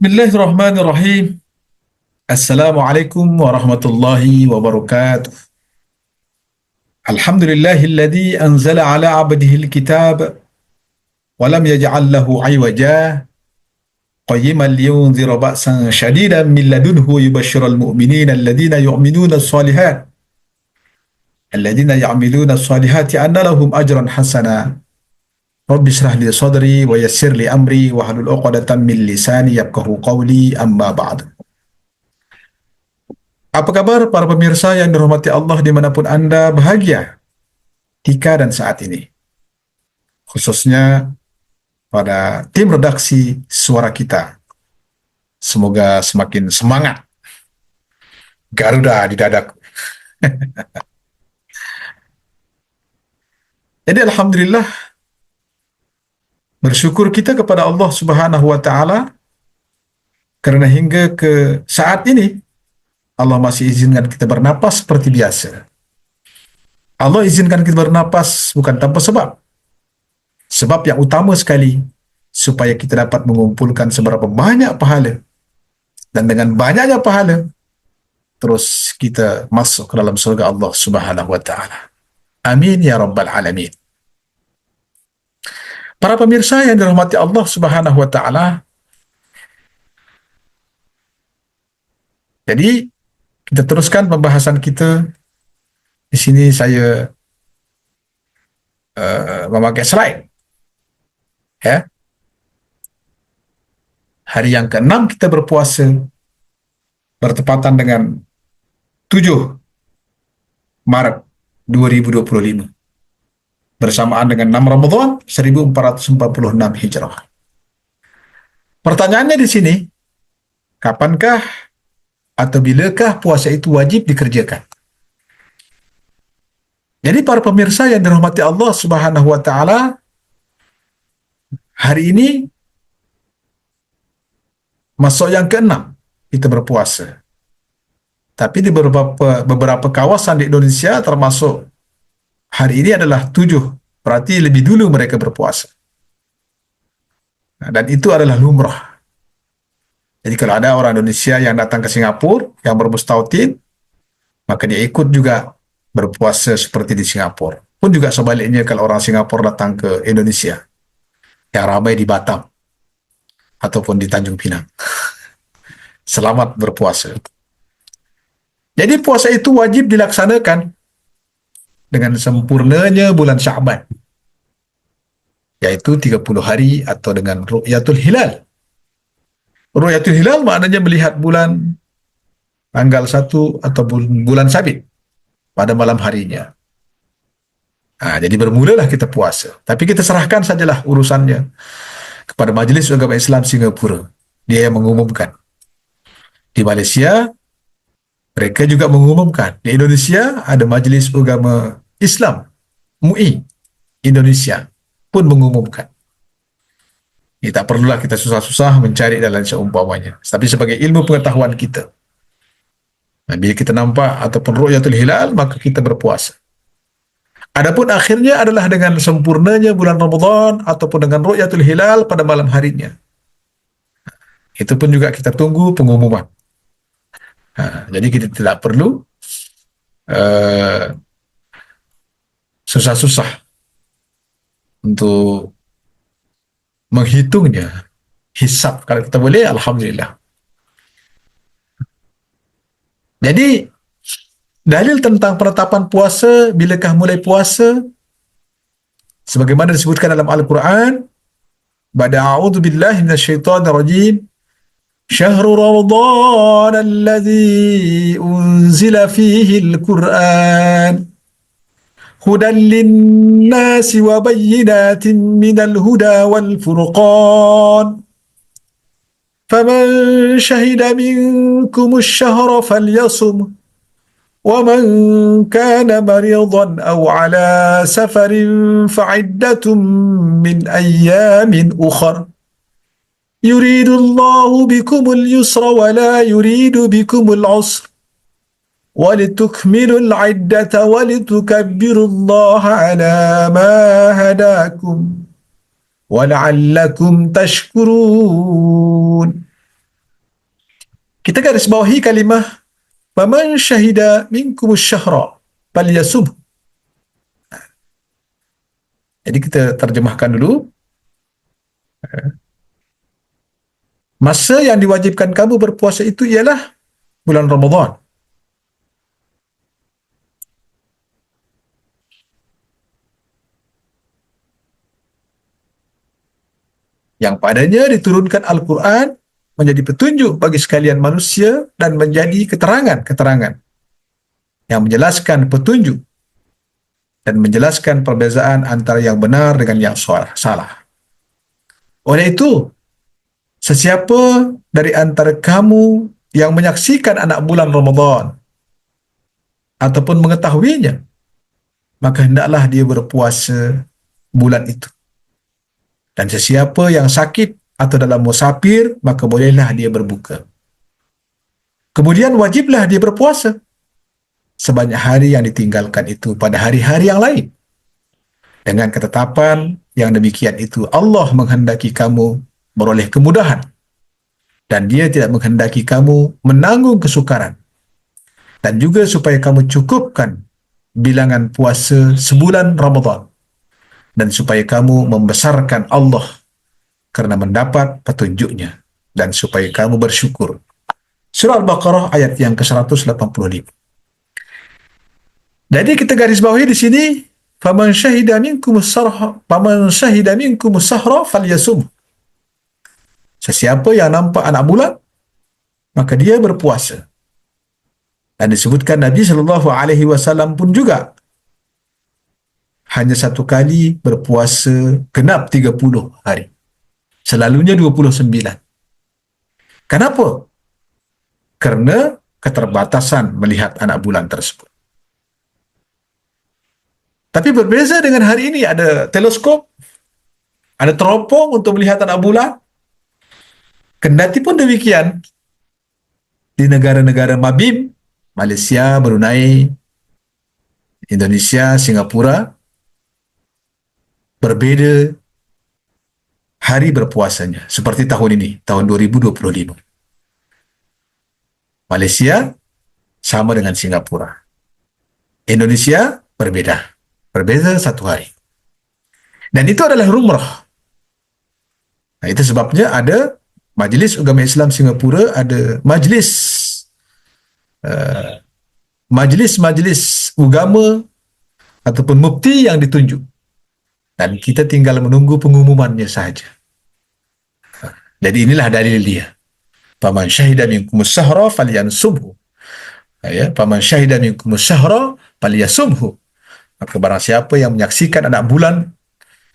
Bismillahirrahmanirrahim. Assalamualaikum warahmatullahi wabarakatuh. Alhamdulillahilladzi anzala ala abdihil kitab wa lam yaj'al lahu 'iwaja qayyiman liyunzira ba'san shadidan min ladunhu yubashshiral mu'minina alladhina ya'maluna as-salihati anna lahum ajran hasana. Rabbi shrah li sadri wa yassir li amri wa hlul 'uqdatam min lisani yafqahu qawli, amma ba'du. Apa kabar para pemirsa yang dirahmati Allah dimanapun Anda bahagia ketika dan saat ini? Khususnya pada tim redaksi Suara Kita. Semoga semakin semangat. Garuda di dadaku. Jadi alhamdulillah, bersyukur kita kepada Allah Subhanahu wa taala karena hingga ke saat ini Allah masih izinkan kita bernapas seperti biasa. Allah izinkan kita bernapas bukan tanpa sebab. Sebab yang utama sekali, supaya kita dapat mengumpulkan seberapa banyak pahala. Dan dengan banyaknya pahala, terus kita masuk ke dalam surga Allah Subhanahu wa ta'ala. Amin ya rabbal alamin. Para pemirsa yang dirahmati Allah Subhanahu wa ta'ala, jadi kita teruskan pembahasan kita. Di sini saya memakai slide. Ya. Hari yang ke-6 kita berpuasa bertepatan dengan 7 Maret 2025. Bersamaan dengan 6 Ramadan 1446 Hijrah. Pertanyaannya di sini, kapankah atau bilakah puasa itu wajib dikerjakan? Jadi para pemirsa yang dirahmati Allah Subhanahu wa taala, hari ini masuk yang ke-6 kita berpuasa. Tapi di beberapa kawasan di Indonesia, termasuk hari ini adalah 7, berarti lebih dulu mereka berpuasa. Dan itu adalah lumrah. Jadi kalau ada orang Indonesia yang datang ke Singapura, yang bermustautin, maka dia ikut juga berpuasa seperti di Singapura. Pun juga sebaliknya kalau orang Singapura datang ke Indonesia, yang ramai di Batam, ataupun di Tanjung Pinang. Selamat berpuasa. Jadi puasa itu wajib dilaksanakan dengan sempurnanya bulan Sya'ban, yaitu 30 hari atau dengan Ru'yatul Hilal. Ru'yatul Hilal maknanya melihat bulan tanggal 1 atau bulan sabit pada malam harinya. Jadi bermulalah kita puasa. Tapi kita serahkan sajalah urusannya kepada Majelis Agama Islam Singapura. Dia yang mengumumkan. Di Malaysia, mereka juga mengumumkan. Di Indonesia, ada Majelis Agama Islam MUI Indonesia pun mengumumkan. Tak perlulah kita susah-susah mencari dan lain seumpamanya. Tapi sebagai ilmu pengetahuan kita, bila kita nampak ataupun Ru'yatul Hilal, maka kita berpuasa. Adapun akhirnya adalah dengan sempurnanya bulan Ramadan ataupun dengan Ru'yatul Hilal pada malam harinya. Itu pun juga kita tunggu pengumuman. Jadi kita tidak perlu susah-susah untuk menghitungnya, hisab. Kalau kita boleh, alhamdulillah. Jadi dalil tentang penetapan puasa, bilakah mulai puasa, sebagaimana disebutkan dalam Al-Quran, ba'da a'udzu billahi minasyaitonir rajim, syahrul ramadan alladzi unzila fihi al-Qur'an hudan lin-nasi wa bayyinatin minal huda wal furqan faman syahida minkum asy-syahra falyasum wa man kana maridan aw ala safarin fa'iddatun min ayyamin ukhra yuridullahu bikumul yusra wa la yuridu bikumul usra وَلِتُكْمِلُوا الْعِدَّةَ وَلِتُكَبِّرُوا اللَّهَ عَلَى مَا هَدَاكُمْ وَلَعَلَّكُمْ تَشْكُرُونَ. Kita garis bawahi kalimah faman syahida minkumus syahra falyasum. Jadi kita terjemahkan dulu. Masa yang diwajibkan kamu berpuasa itu ialah bulan Ramadan. Yang padanya diturunkan Al-Quran menjadi petunjuk bagi sekalian manusia dan menjadi keterangan-keterangan yang menjelaskan petunjuk dan menjelaskan perbezaan antara yang benar dengan yang salah. Oleh itu, sesiapa dari antara kamu yang menyaksikan anak bulan Ramadan ataupun mengetahuinya, maka hendaklah dia berpuasa bulan itu. Dan sesiapa yang sakit atau dalam musafir, maka bolehlah dia berbuka. Kemudian wajiblah dia berpuasa sebanyak hari yang ditinggalkan itu pada hari-hari yang lain. Dengan ketetapan yang demikian itu, Allah menghendaki kamu beroleh kemudahan dan dia tidak menghendaki kamu menanggung kesukaran, dan juga supaya kamu cukupkan bilangan puasa sebulan Ramadan, dan supaya kamu membesarkan Allah kerana mendapat petunjuknya, dan supaya kamu bersyukur. Surah Al-Baqarah ayat yang ke-185. Jadi kita garis bawahi di sini, faman syahida minkumus sahra falyasum. Sesiapa yang nampak anak bulan, maka dia berpuasa. Dan disebutkan Nabi SAW pun juga hanya satu kali berpuasa genap 30 hari. Selalunya 29. Kenapa? Kerana keterbatasan melihat anak bulan tersebut. Tapi berbeza dengan hari ini, ada teleskop, ada teropong untuk melihat anak bulan. Kendati pun demikian, di negara-negara Mabim, Malaysia, Brunei, Indonesia, Singapura, berbeza hari berpuasanya. Seperti tahun ini, tahun 2025. Malaysia sama dengan Singapura. Indonesia berbeza satu hari. Dan itu adalah rumrah. Nah, itu sebabnya ada Majlis Ugama Islam Singapura, ada majlis ugama ataupun mufti yang ditunjuk. Dan kita tinggal menunggu pengumumannya sahaja. Jadi inilah dalil dia. Faman syahida minkumus syahra falyansumhu. Ya, faman syahida minkumus syahra falyasumhu. Maka barang siapa yang menyaksikan anak bulan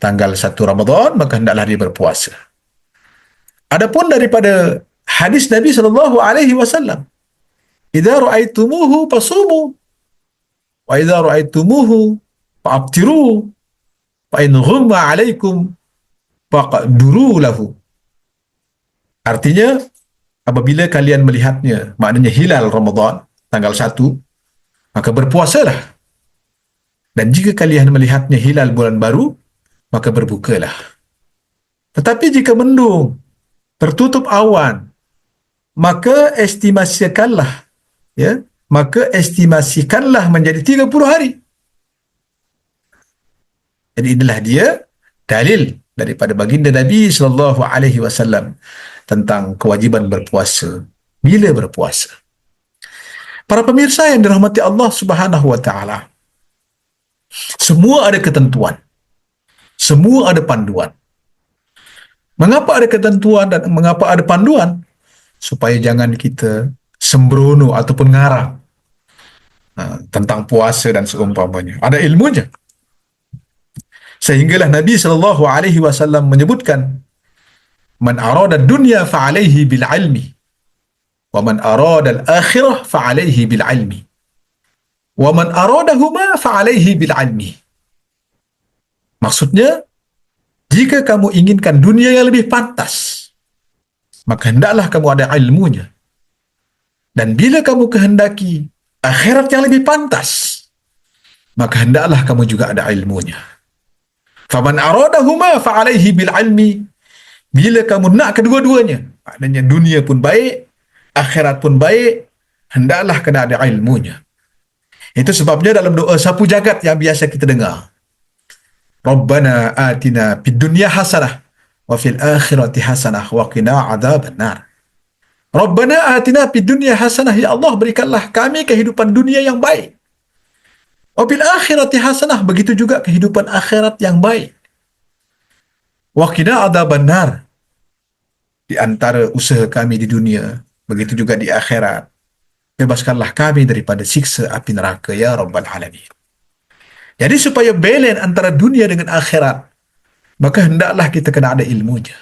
tanggal 1 Ramadan, maka hendaklah dia berpuasa. Adapun daripada hadis Nabi SAW, idza ra'aitumuhu fasumu wa idza ra'aitumuhu fa'aftiru fa in ghumma 'alaikum faqduru lahu. Artinya, apabila kalian melihatnya, maknanya hilal Ramadan tanggal 1, maka berpuasalah. Dan jika kalian melihatnya hilal bulan baru, maka berbukalah. Tetapi jika mendung, tertutup awan, maka estimasikanlah menjadi 30 hari. Jadi inilah dia dalil daripada baginda Nabi SAW tentang kewajiban berpuasa. Bila berpuasa? Para pemirsa yang dirahmati Allah Subhanahu wa taala, semua ada ketentuan. Semua ada panduan. Mengapa ada ketentuan dan mengapa ada panduan? Supaya jangan kita sembrono ataupun ngarang tentang puasa dan seumpamanya. Ada ilmunya. Sehinggalah Nabi SAW menyebutkan, man arada dunya fa'alaihi bil ilmi wa man arada al-akhirah fa'alaihi bil ilmi wa man aradahuma fa'alaihi bil ilmi. Maksudnya, jika kamu inginkan dunia yang lebih pantas, maka hendaklah kamu ada ilmunya. Dan bila kamu kehendaki akhirat yang lebih pantas, maka hendaklah kamu juga ada ilmunya. Faman aradahuma fa'alaihi bil ilmi. Bila kamu nak kedua-duanya, maknanya dunia pun baik, akhirat pun baik, hendaklah kena ada ilmunya. Itu sebabnya dalam doa sapu jagat yang biasa kita dengar, Rabbana atina fid dunya hasanah wa fil akhirati hasanah wa qina adzabannar. Rabbana atina fid dunya hasanah, ya Allah berikanlah kami kehidupan dunia yang baik. Wa fil akhirati hasanah, begitu juga kehidupan akhirat yang baik. Wa qina adzabannar, di antara usaha kami di dunia, begitu juga di akhirat, bebaskanlah kami daripada siksa api neraka ya Rabbal Alamin. Jadi supaya balance antara dunia dengan akhirat, maka hendaklah kita kena ada ilmunya.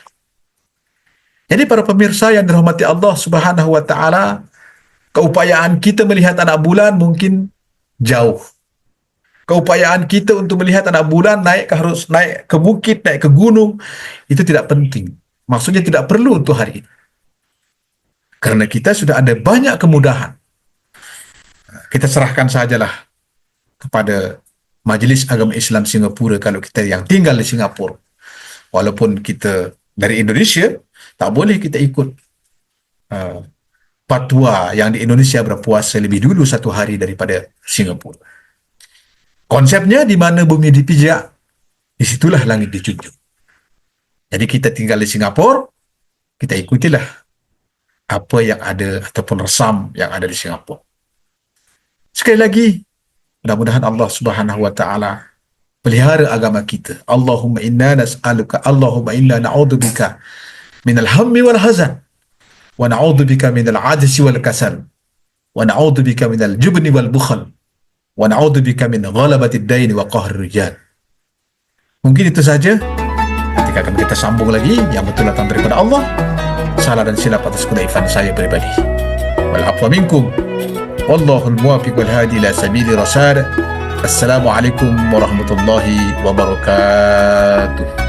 Jadi para pemirsa yang dirahmati Allah Subhanahu wa taala, keupayaan kita melihat anak bulan mungkin jauh. Keupayaan kita untuk melihat anak bulan harus naik ke bukit, naik ke gunung, itu tidak penting. Maksudnya tidak perlu untuk hari ini. Karena kita sudah ada banyak kemudahan. Kita serahkan sajalah kepada Majlis Agama Islam Singapura kalau kita yang tinggal di Singapura. Walaupun kita dari Indonesia, tak boleh kita ikut fatwa yang di Indonesia berpuasa lebih dulu 1 hari daripada Singapura. Konsepnya di mana bumi dipijak, disitulah langit dijunjung. Jadi kita tinggal di Singapura, kita ikutilah apa yang ada ataupun resam yang ada di Singapura. Sekali lagi, mudah-mudahan Allah Subhanahu wa taala pelihara agama kita. Allahumma inna nas'aluka, Allahumma inna na'udzubika minal hammi wal hazan, wa na'udzubika minal ajzi wal kasal, wa na'udzubika minal jubni wal bukhl, wa na'udzubika min ghalabati ad-dain wa qahri rijal. Mungkin itu saja. Nanti akan kita sambung lagi. Yang betul datang daripada Allah. Salah dan silap atas kedaifan saya pribadi. Wal afwa minkum. Wallahul muwaffiq wal hadi ila sabili rasyad. Assalamualaikum warahmatullahi wabarakatuh.